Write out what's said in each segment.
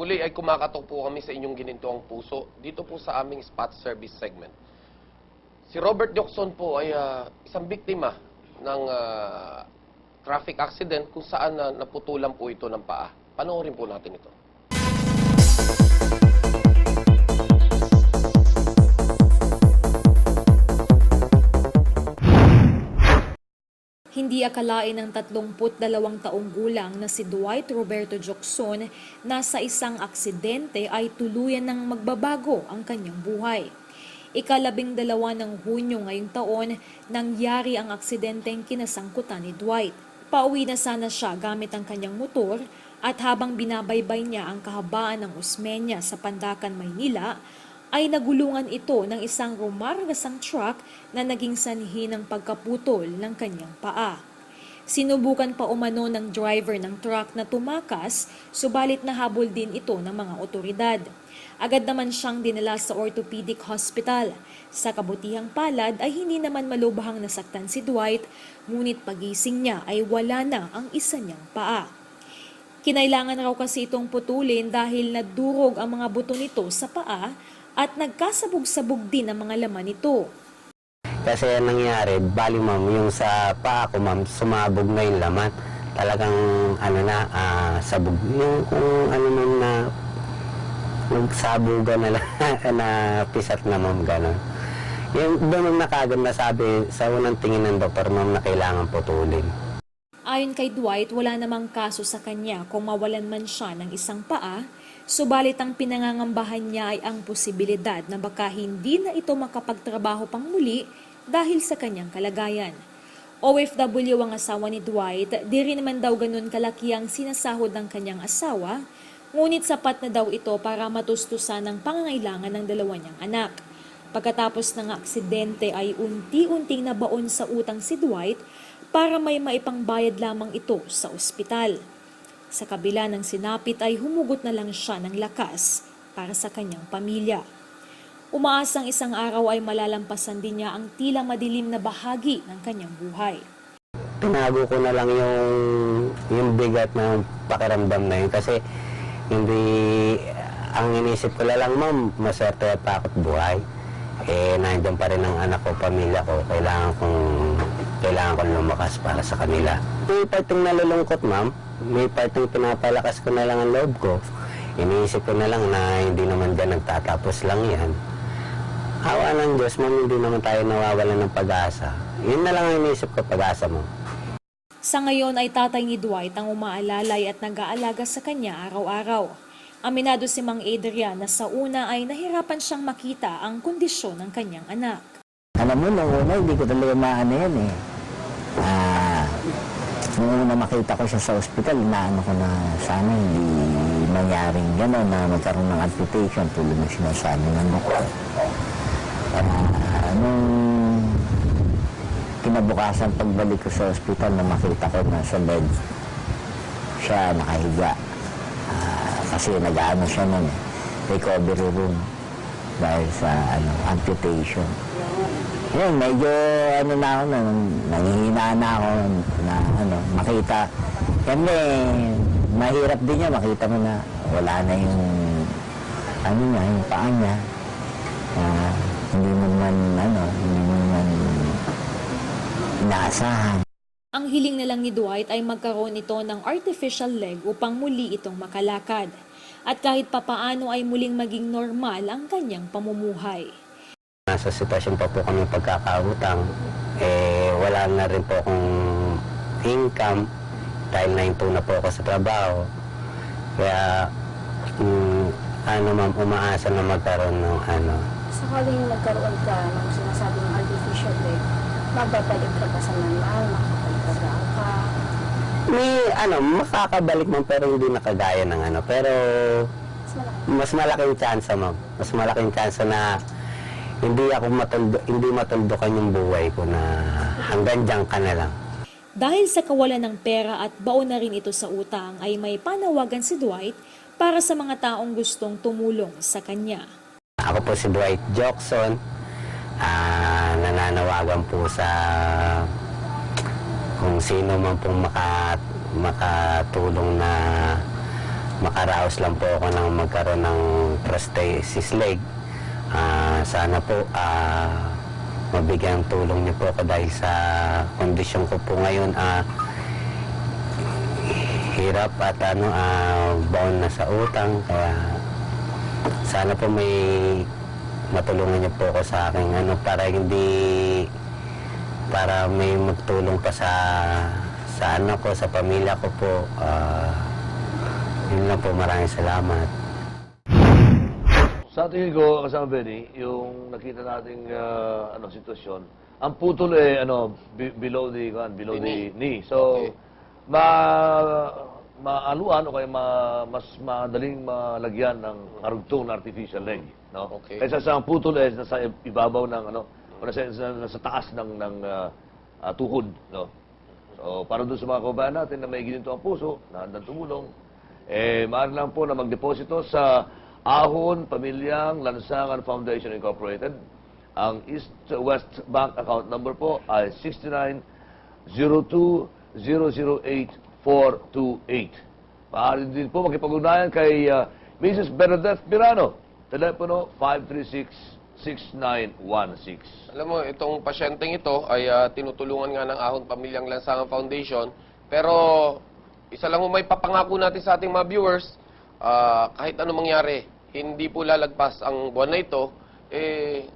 Muli ay kumakatok po kami sa inyong ginintuang puso dito po sa aming spot service segment. Si Robert Diokson po ay isang biktima ng traffic accident kung saan naputulan po ito ng paa. Panoorin po natin ito. Hindi akalain ng 32 taong gulang na si Dwight Roberto Diokson na sa isang aksidente ay tuluyan ng magbabago ang kanyang buhay. Ika-12 ng Hunyo ngayong taon, nangyari ang aksidenteng kinasangkutan ni Dwight. Pauwi na sana siya gamit ang kanyang motor at habang binabaybay niya ang kahabaan ng Osmeña sa Pandacan, Maynila, ay nagulungan ito ng isang rumargasang truck na naging sanhi ng pagkaputol ng kanyang paa. Sinubukan pa umano ng driver ng truck na tumakas, subalit nahabol din ito ng mga otoridad. Agad naman siyang dinala sa orthopedic hospital. Sa kabutihang palad ay hindi naman malubhang nasaktan si Dwight, ngunit pagising niya ay wala na ang isa niyang paa. Kinailangan raw kasi itong putulin dahil nadurog ang mga buto nito sa paa at nagkasabog-sabog din ang mga laman nito. Kasi nangyari, bali ma'am, yung sa paa ko ma'am, sumabog na yung laman. Talagang sabog. Yung kung ano ma'am na nagsabugan na lang, na pisat na ma'am, gano'n. Yung doon na kagad nasabi sa unang tingin ng doktor ma'am na kailangan putulin. Ayon kay Dwight, wala namang kaso sa kanya kung mawalan man siya ng isang paa, subalit ang pinangangambahan niya ay ang posibilidad na baka hindi na ito makapagtrabaho pang muli dahil sa kanyang kalagayan. OFW ang asawa ni Dwight, di rin naman daw ganun kalaki ang sinasahod ng kanyang asawa, ngunit sapat na daw ito para matustusan ang pangangailangan ng dalawa niyang anak. Pagkatapos ng aksidente ay unti-unting nabaon sa utang si Dwight para may maipangbayad lamang ito sa ospital. Sa kabila ng sinapit ay humugot na lang siya ng lakas para sa kanyang pamilya. Umaasang isang araw ay malalampasan din niya ang tila madilim na bahagi ng kanyang buhay. Tinago ko na lang yung bigat ng pakiramdam na yun kasi hindi, ang inisip ko lang ma'am, maswerte pa ako't buhay. Nandiyan pa rin ang anak ko, pamilya ko, kailangan kong lumakas para sa kanila. May partong nalulungkot ma'am, may partong pinapalakas ko na lang ang loob ko. Iniisip ko na lang na hindi naman dyan nagtatapos lang yan. Awa ng Diyos ma'am, hindi naman tayo nawawalan ng pag-asa. Yun na lang ang iniisip ko, pag-asa mo. Sa ngayon ay tatay ni Dwight ang umaalalay at nag-aalaga sa kanya araw-araw. Aminado si Mang Adrian na sa una ay nahirapan siyang makita ang kondisyon ng kanyang anak. Alam mo, nung una, hindi ko talaga maano yan eh. Nung una makita ko siya sa ospital, inaano ko na sana hindi mangyaring gano'n na magkaroon ng amputation tulad ng sinasabi ng doktor. Nung kinabukasan pagbalik ko sa ospital na makita ko na sa bed siya nakahiga. Kasi nag-ano siya nun, recovery room dahil sa amputation. Yun, medyo na ako, nanghihina na ako na makita. Kasi mahirap din niya, makita mo na wala na yung yung paa niya. Hindi mo man inaasahan. Ang hiling na lang ni Dwight ay magkaroon ito ng artificial leg upang muli itong makalakad. At kahit papaano ay muling maging normal ang kanyang pamumuhay. Nasa sitwasyon pa po kami pagkakautang, wala na rin po akong income dahil nahinto na po ako sa trabaho. Kaya, ma'am, umaasa na magkaroon ng Sakaling nagkaroon ka ng sinasabing artificial leg, mababalik ka ba sa normal, makakapagtrabaho ka? May makakabalik man pero hindi na kagaya ng pero mas malaking chance ma'am. Mas malaking chance na hindi matuldukan yung buhay ko na hanggang diyan ka na lang. Dahil sa kawalan ng pera at baon na rin ito sa utang ay may panawagan si Dwight para sa mga taong gustong tumulong sa kanya. Ako po si Dwight Diokson, nananawagan po sa kung sino man pong makatulong na makaraos lang po ako ng magkaroon ng prosthesis leg. Sana po mabigyan tulong niyo po ako dahil sa kondisyon ko po ngayon. Hirap at baon na sa utang, kaya sana po may matulungan niyo po ako sa aking para may magtulong pa sa anak ko, sa pamilya ko po. Yun lang po, maraming salamat. Sa tingin ko, kasama Benny, yung nakita nating sitwasyon, ang putol below the knee. So, Okay. maaluan o kaya mas madaling malagyan ng karugtong na artificial leg, no? Okay. Kaysa sa ang putol nasa ibabaw ng o nasa taas ng tuhod, no? So, para doon sa mga kababayan natin na may ginito ang puso, na handang tumulong, maaari lang po na magdeposito sa Ahon Pamilyang Lansangan Foundation Incorporated. Ang East West Bank account number po ay 6902-008-428. Maaari din po makipag-ugnayan kay Mrs. Bernadette Mirano. Telepono 536-6916. Alam mo, itong pasyenteng ito ay tinutulungan nga ng Ahon Pamilyang Lansangan Foundation. Pero isa lang mo may papangako natin sa ating mga viewers, kahit ano mangyari, hindi po lalagpas ang buwan na ito.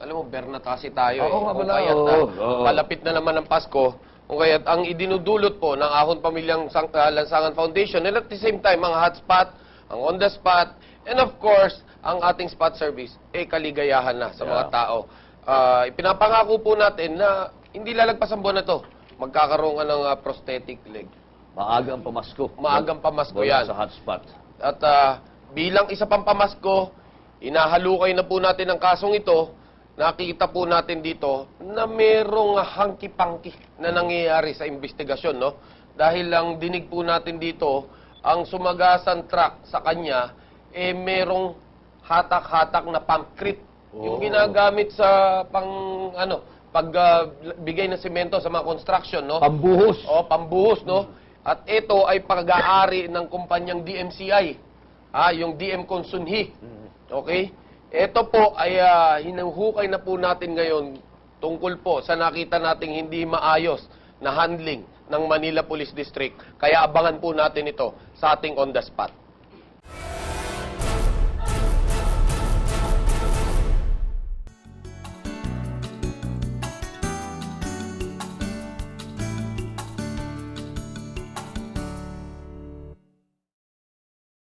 Alam mo, Bernatasi tayo. Oo nga Kung pala, kaya't, oo. palapit na naman ang Pasko. Kung kaya't ang idinudulot po ng Ahon Pamilyang Lansangan Foundation, and at the same time, ang hotspot, ang on the spot, and of course, ang ating spot service, kaligayahan na sa mga tao. Ipinapangako po natin na hindi lalagpas ang buwan na ito. Magkakaroon ka ng prosthetic leg. Maagang pamasko. Maagang pamasko Wala yan. sa hotspot. At bilang isa pang pamasko, inahalukay na po natin ang kasong ito. Nakita po natin dito na merong hangki-pangki na nangyayari sa investigasyon, no? Dahil lang dinig po natin dito, ang sumagasan truck sa kanya, merong hatak-hatak na pampcrete. Yung ginagamit sa pagbigay ng semento sa mga construction, no? Pambuhos. Pambuhos, no? At ito ay pag-aari ng kumpanyang DMCI. Yung DM Consunhi. Okay? Ito po ay hinuhukay na po natin ngayon tungkol po sa nakita nating hindi maayos na handling ng Manila Police District. Kaya abangan po natin ito sa ating on the spot.